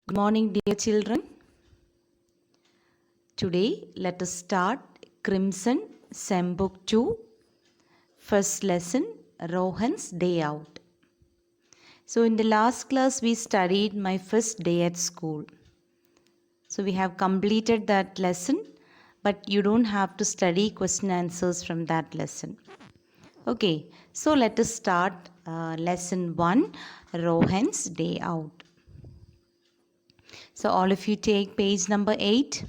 Good morning, dear children. Today, let us start Crimson Sem Book 2, first lesson, Rohan's Day Out. So, in the last class, we studied my first day at school. So, we have completed that lesson, but you don't have to study question answers from that lesson. Okay, so let us start lesson 1, Rohan's Day Out. So, all of you take page number 8.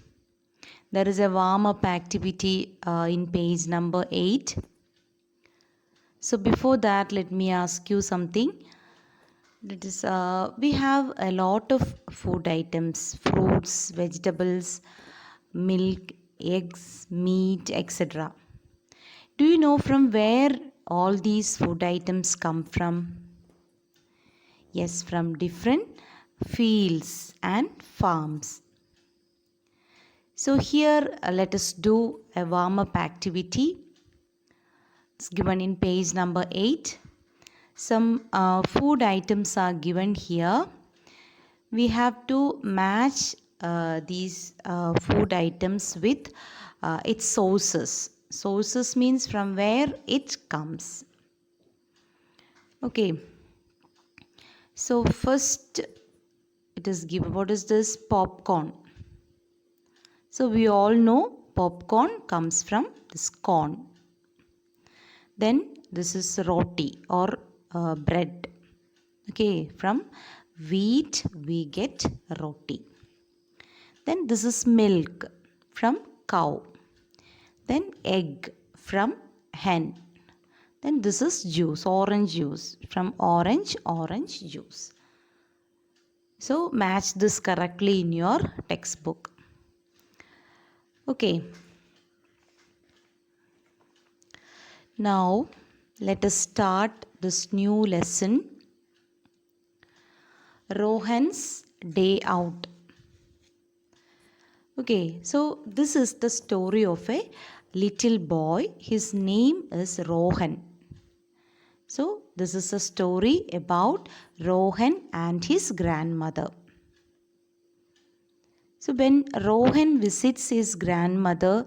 There is a warm-up activity in page number 8. So before that, let me ask you something. That is, we have a lot of food items, fruits, vegetables, milk, eggs, meat, etc. Do you know from where all these food items come from? Yes, from different fields and farms. So here let us do a warm-up activity. It's given in page number 8. Some food items are given here. We have to match these food items with its sources. Sources means from where it comes. Okay. So first it is given. What is this? Popcorn. So we all know popcorn comes from this corn. Then this is roti or bread. Okay, from wheat we get roti. Then this is milk from cow. Then egg from hen. Then this is juice, orange juice, from orange juice. So match this correctly in your textbook. Okay. Now let us start this new lesson, Rohan's Day Out. Okay, so this is the story of a little boy. His name is Rohan. So this is a story about Rohan and his grandmother. So when Rohan visits his grandmother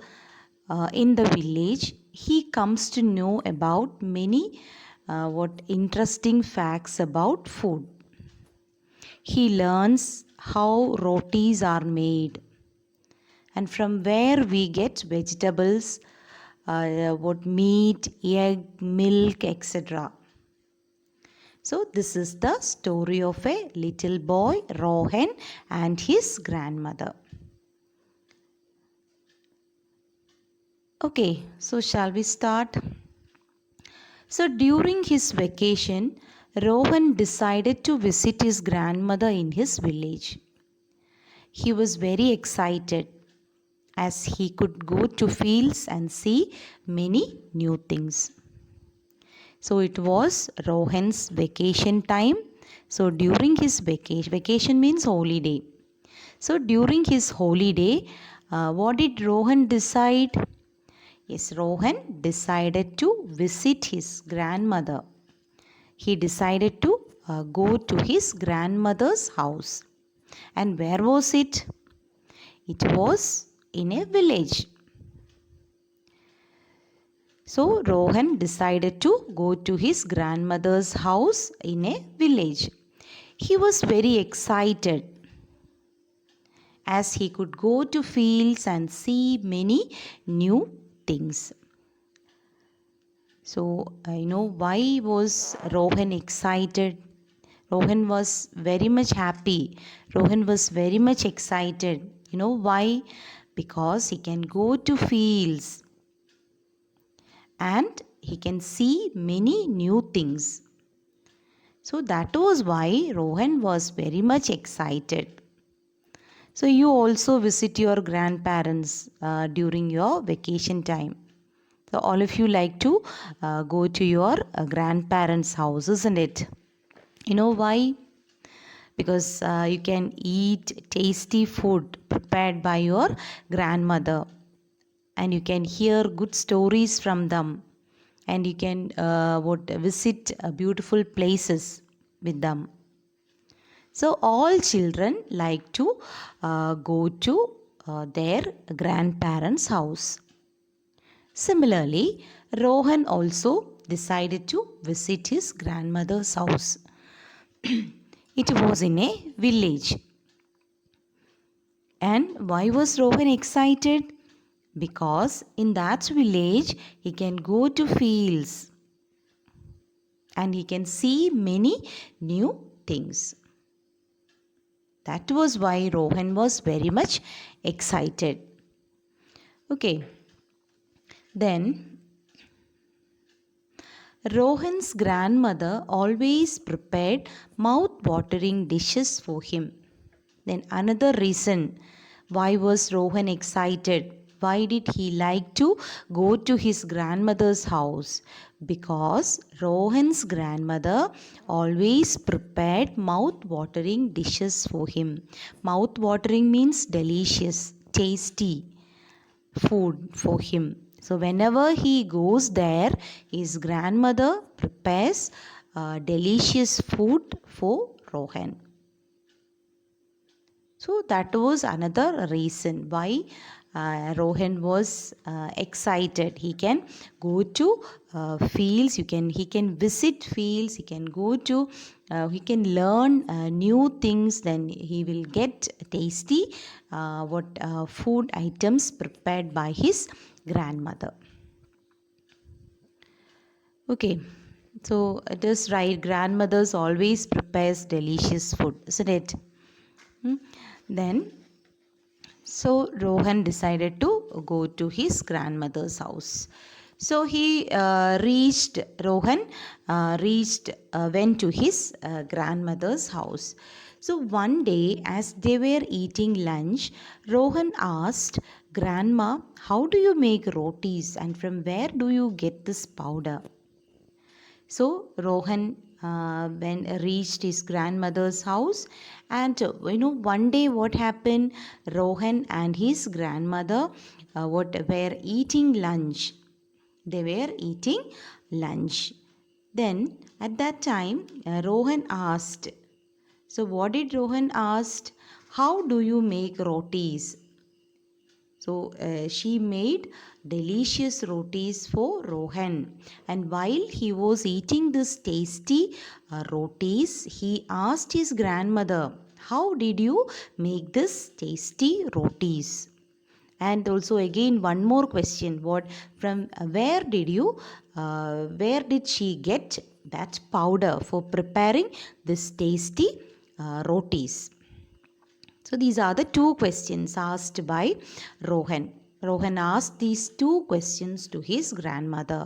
in the village, he comes to know about many interesting facts about food. He learns how rotis are made and from where we get vegetables, what meat, egg, milk, etc. So this is the story of a little boy, Rohan, and his grandmother. Okay, so shall we start? So during his vacation, Rohan decided to visit his grandmother in his village. He was very excited as he could go to fields and see many new things. So it was Rohan's vacation time. So during his vacation means holiday. So during his holiday, what did Rohan decide? Yes, Rohan decided to visit his grandmother. He decided to go to his grandmother's house. And where was it? It was in a village. So Rohan decided to go to his grandmother's house in a village. He was very excited as he could go to fields and see many new things. So I know why was Rohan excited. Rohan was very much happy. Rohan was very much excited. You know why? Because he can go to fields and he can see many new things. So that was why Rohan was very much excited. So you also visit your grandparents during your vacation time. So all of you like to go to your grandparents' house, isn't it? You know why? Because you can eat tasty food prepared by your grandmother and you can hear good stories from them and you can visit beautiful places with them. So all children like to go to their grandparents' house. Similarly, Rohan also decided to visit his grandmother's house. It was in a village. And why was Rohan excited? Because in that village he can go to fields and he can see many new things. That was why Rohan was very much excited. Okay. Then Rohan's grandmother always prepared mouth-watering dishes for him. Then another reason why was Rohan excited? Why did he like to go to his grandmother's house? Because Rohan's grandmother always prepared mouth-watering dishes for him. Mouth-watering means delicious, tasty food for him. So whenever he goes there, his grandmother prepares delicious food for Rohan. So that was another reason why Rohan was excited. He can go to fields. He can visit fields. He can go to. He can learn new things. Then he will get tasty food items prepared by his grandmother. Okay. So it is right. Grandmothers always prepares delicious food, isn't it? Then, so Rohan decided to go to his grandmother's house. So he went to his grandmother's house. So one day, as they were eating lunch, Rohan asked, "Grandma, how do you make rotis and from where do you get this powder?" So Rohan reached his grandmother's house, and one day what happened? Rohan and his grandmother were eating lunch. They were eating lunch. Then at that time, Rohan asked. So what did Rohan ask? How do you make rotis? So she made delicious rotis for Rohan. And while he was eating this tasty rotis, he asked his grandmother, "How did you make this tasty rotis?" And also again one more question: where did she get that powder for preparing this tasty rotis? So these are the two questions asked by Rohan. Rohan asked these two questions to his grandmother.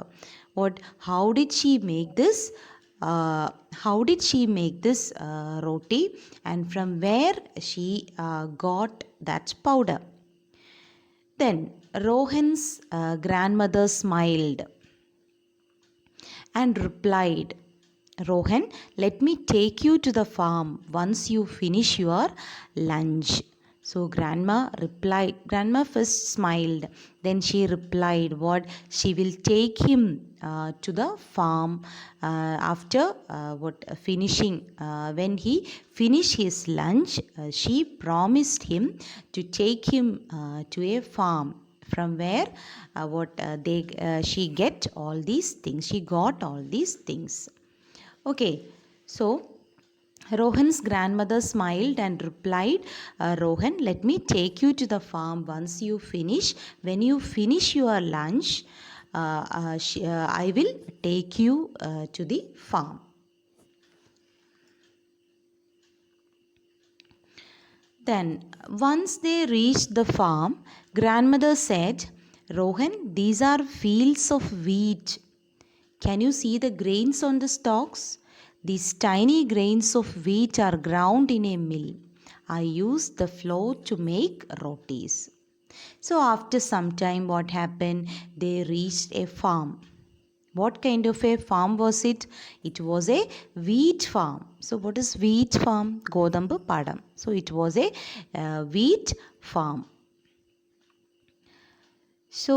How did she make this? Roti, and from where she got that powder? Then Rohan's grandmother smiled and replied, "Rohan, let me take you to the farm once you finish your lunch." So grandma first smiled, then she replied what she will take him to the farm after finishing. When he finished his lunch, she promised him to take him to a farm from where she got all these things. Okay, so Rohan's grandmother smiled and replied, "Rohan, let me take you to the farm once you finish. When you finish your lunch, I will take you to the farm." Then, once they reached the farm, grandmother said, "Rohan, these are fields of wheat. Can you see the grains on the stalks? These tiny grains of wheat are ground in a mill. I use the flour to make rotis." So after some time, what happened? They reached a farm. What kind of a farm was it? It was a wheat farm. So what is wheat farm? Godambu padam. So it was a wheat farm. So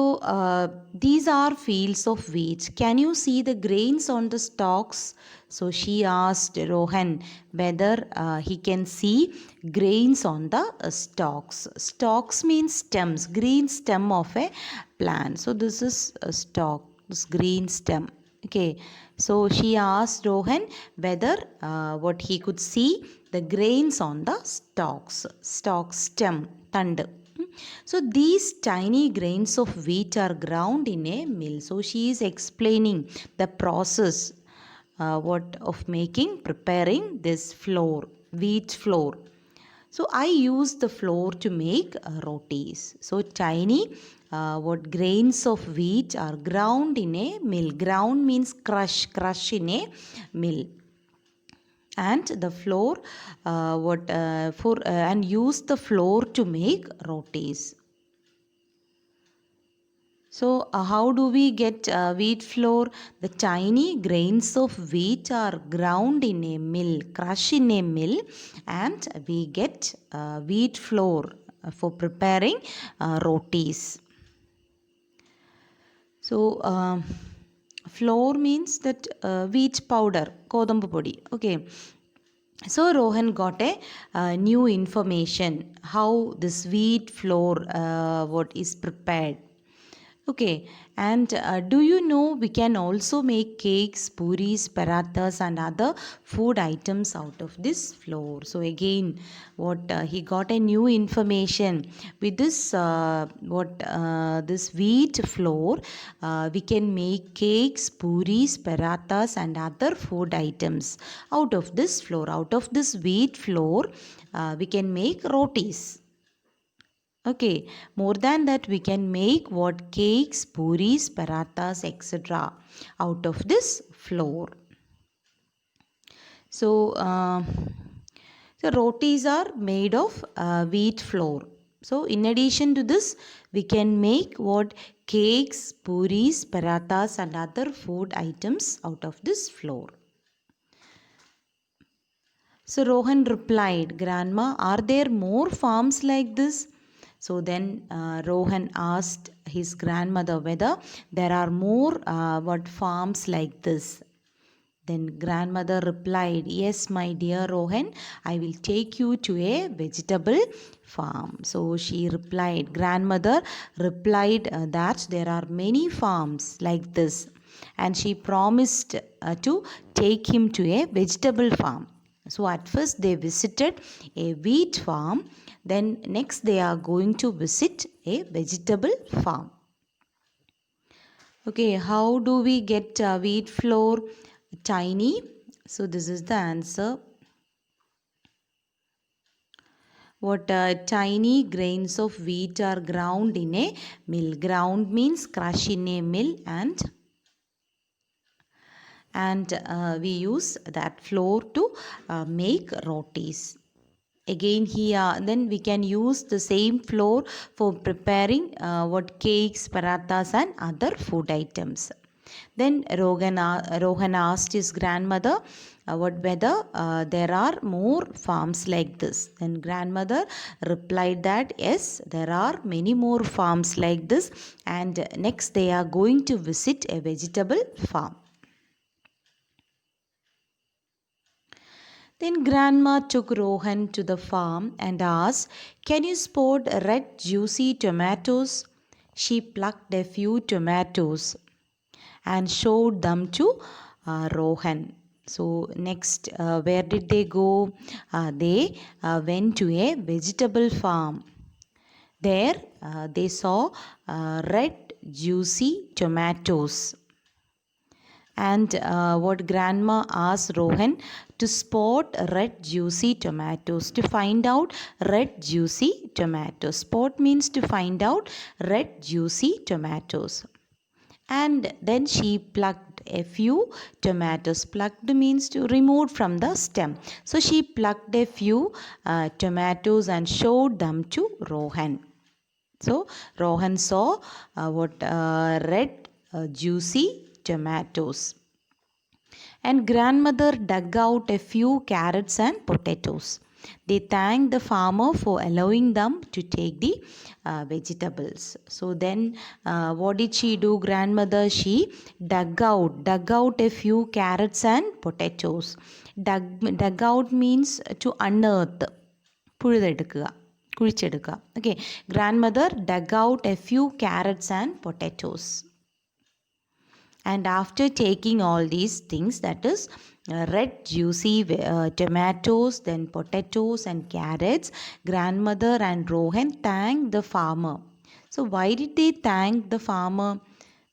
these are fields of wheat. Can you see the grains on the stalks? So she asked Rohan whether he can see grains on the stalks. Stalks means stems, green stem of a plant. So this is a stalk, this green stem. Okay, so she asked Rohan whether what he could see the grains on the stalks, stalk stem, tand. So these tiny grains of wheat are ground in a mill. So she is explaining the process what of making preparing this flour, wheat flour. So I use the flour to make rotis. So tiny what grains of wheat are ground in a mill. Ground means crush in a mill. And the flour and use the flour to make rotis. So, how do we get wheat flour? The tiny grains of wheat are ground in a mill, crushed in a mill, and we get wheat flour for preparing rotis. So, flour means that wheat powder, kodambu podi. Okay. So Rohan got a new information how this wheat flour what is prepared. Okay, and do you know we can also make cakes, puris, parathas, and other food items out of this flour. So again, what he got a new information with this this wheat flour, we can make cakes, puris, parathas, and other food items out of this flour. Out of this wheat flour, we can make rotis. Okay, more than that, we can make what cakes, puris, parathas, etc. out of this flour. So, the rotis are made of wheat flour. So, in addition to this, we can make what cakes, puris, parathas, and other food items out of this flour. So Rohan replied, Grandma, are there more farms like this? So then Rohan asked his grandmother whether there are more farms like this. Then grandmother replied, Yes, my dear Rohan, I will take you to a vegetable farm. So she replied, grandmother replied that there are many farms like this. And she promised to take him to a vegetable farm. So at first they visited a wheat farm. Then next they are going to visit a vegetable farm. Okay, how do we get wheat flour tiny? So this is the answer. What tiny grains of wheat are ground in a mill. Ground means crush in a mill, and we use that flour to make rotis. Again here, then we can use the same flour for preparing what cakes, parathas, and other food items. Then Rohan asked his grandmother whether there are more farms like this. Then grandmother replied that yes, there are many more farms like this, and next they are going to visit a vegetable farm. Then grandma took Rohan to the farm and asked, Can you spot red juicy tomatoes? She plucked a few tomatoes and showed them to Rohan. So next, where did they go? They went to a vegetable farm. There they saw red juicy tomatoes. And what grandma asked Rohan to spot red juicy tomatoes, to find out red juicy tomatoes. Spot means to find out red juicy tomatoes. And then she plucked a few tomatoes. Plucked means to remove from the stem. So she plucked a few tomatoes and showed them to Rohan. So Rohan saw red juicy tomatoes. And grandmother dug out a few carrots and potatoes. They thanked the farmer for allowing them to take the vegetables. So then what did she do, grandmother? She dug out a few carrots and potatoes. Dug out means to unearth. പുഴുതെടുക്കുക കുഴിച്ചെടുക്കുക. Okay, grandmother dug out a few carrots and potatoes. And after taking all these things, that is red juicy tomatoes, then potatoes and carrots, grandmother and Rohan thanked the farmer. So why did they thank the farmer?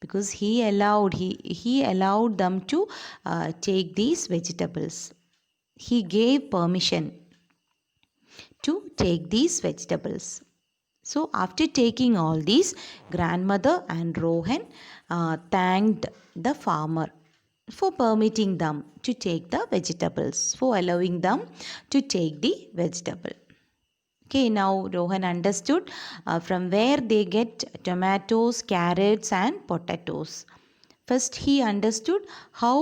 Because he allowed them to take these vegetables. He gave permission to take these vegetables. So after taking all these, grandmother and Rohan thanked the farmer for permitting them to take the vegetables, for allowing them to take the vegetable. Okay, now Rohan understood from where they get tomatoes, carrots and potatoes. First he understood how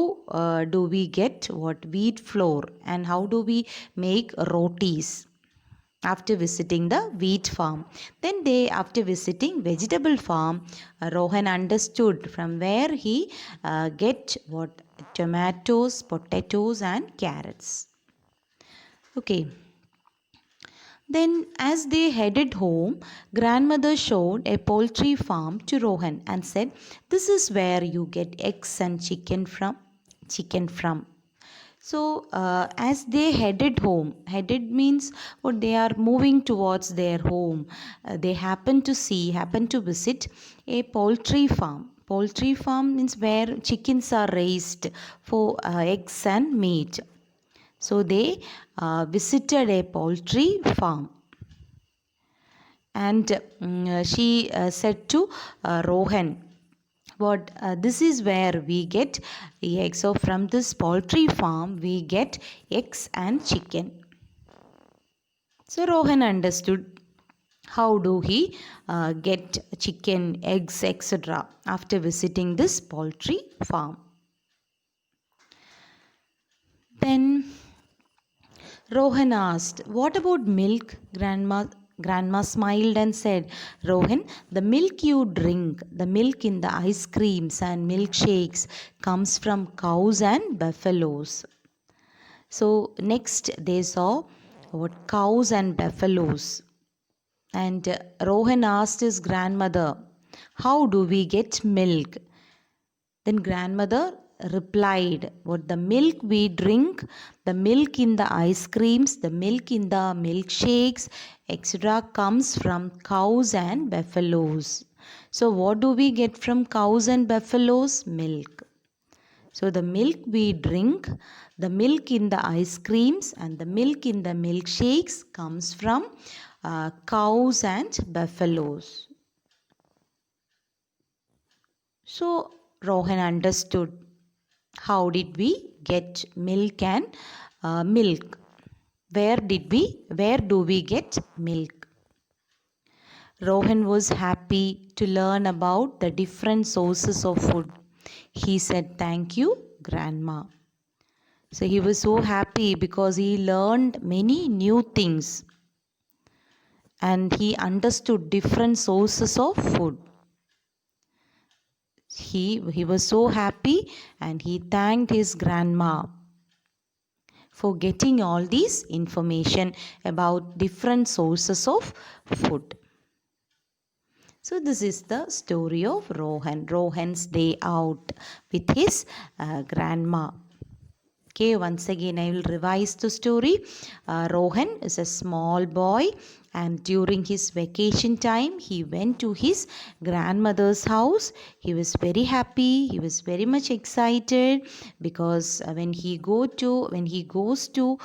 do we get wheat flour and how do we make rotis after visiting the wheat farm. Then after visiting vegetable farm, Rohan understood from where he get tomatoes, potatoes and carrots. Okay. Then as they headed home, grandmother showed a poultry farm to Rohan and said, "This is where you get eggs and chicken from." So as they headed home, headed means what, they are moving towards their home. They happen to visit a poultry farm. Poultry farm means where chickens are raised for eggs and meat. So they visited a poultry farm. And she said to Rohan, this is where we get eggs. So from this poultry farm we get eggs and chicken. So Rohan understood how do he get chicken, eggs, etc. after visiting this poultry farm. Then Rohan asked, "What about milk, grandma?" Grandma smiled and said, "Rohan, the milk you drink, the milk in the ice creams and milkshakes comes from cows and buffaloes." So next they saw what cows and buffaloes. And Rohan asked his grandmother, "How do we get milk?" Then grandmother replied, "What the milk we drink, the milk in the ice creams, the milk in the milkshakes, etc. comes from cows and buffaloes." So what do we get from cows and buffaloes? Milk. So the milk we drink, the milk in the ice creams and the milk in the milkshakes comes from cows and buffaloes. So Rohan understood how did we get milk and milk. Where do we get milk? Rohan was happy to learn about the different sources of food. He said, "Thank you, Grandma." So he was so happy because he learned many new things and he understood different sources of food. He was so happy and he thanked his grandma for getting all this information about different sources of food. So this is the story of Rohan's day out with his grandma. Okay, once again I will revise the story. Rohan is a small boy and during his vacation time he went to his grandmother's house. He was very happy, he was very much excited because when he goes to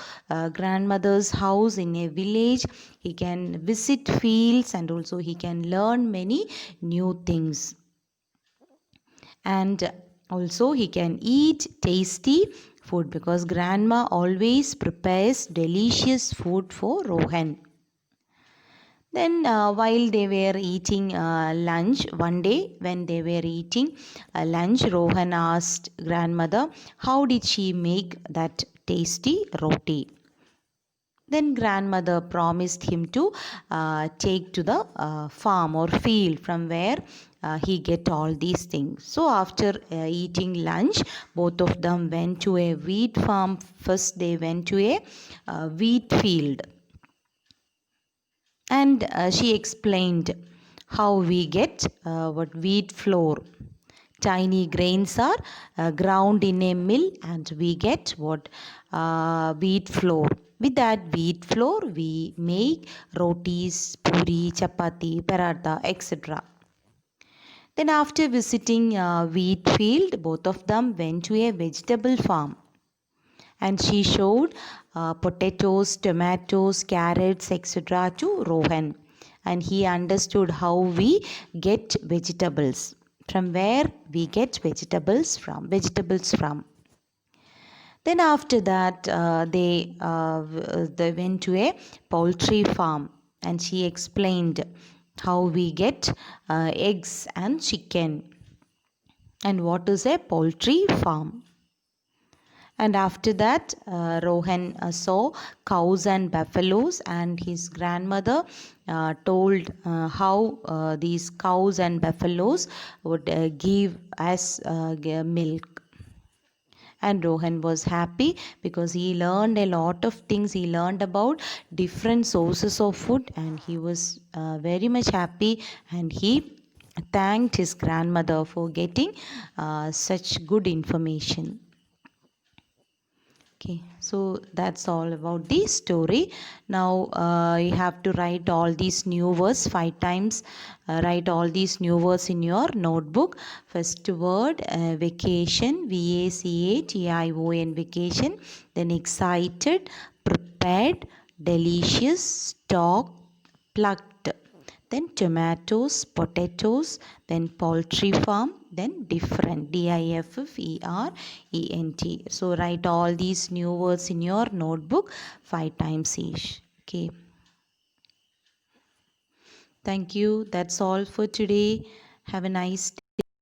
grandmother's house in a village, he can visit fields and also he can learn many new things. And also he can eat tasty food because grandma always prepares delicious food for Rohan. Then while they were eating lunch, one day when they were eating lunch, Rohan asked grandmother how did she make that tasty roti. Then grandmother promised him to take to the farm or field from where he get all these things. So after eating lunch, both of them went to a wheat farm. First they went to a wheat field, and she explained how we get what wheat flour. Tiny grains are ground in a mill, and we get what wheat flour. With that wheat flour we make rotis, puri, chapati, paratha, etc. Then after visiting wheat field, both of them went to a vegetable farm, and she showed potatoes, tomatoes, carrots, etc. to Rohan, and he understood how we get vegetables. From where we get vegetables from. Then after that, they went to a poultry farm, and she explained how we get eggs and chicken, and what is a poultry farm. And after that, Rohan saw cows and buffaloes, and his grandmother told how these cows and buffaloes would give us milk. And Rohan was happy because he learned a lot of things. He learned about different sources of food, and he was very much happy, and he thanked his grandmother for getting such good information. Okay, so that's all about the story. Now you have to write all these new words 5 times. Write all these new words in your notebook. First word vacation, VACATION, vacation. Then excited, prepared, delicious, stock, plucked. Then tomatoes, potatoes, then poultry farm, then different, DIFFERENT. So write all these new words in your notebook 5 times each. Okay. Thank you. That's all for today. Have a nice day.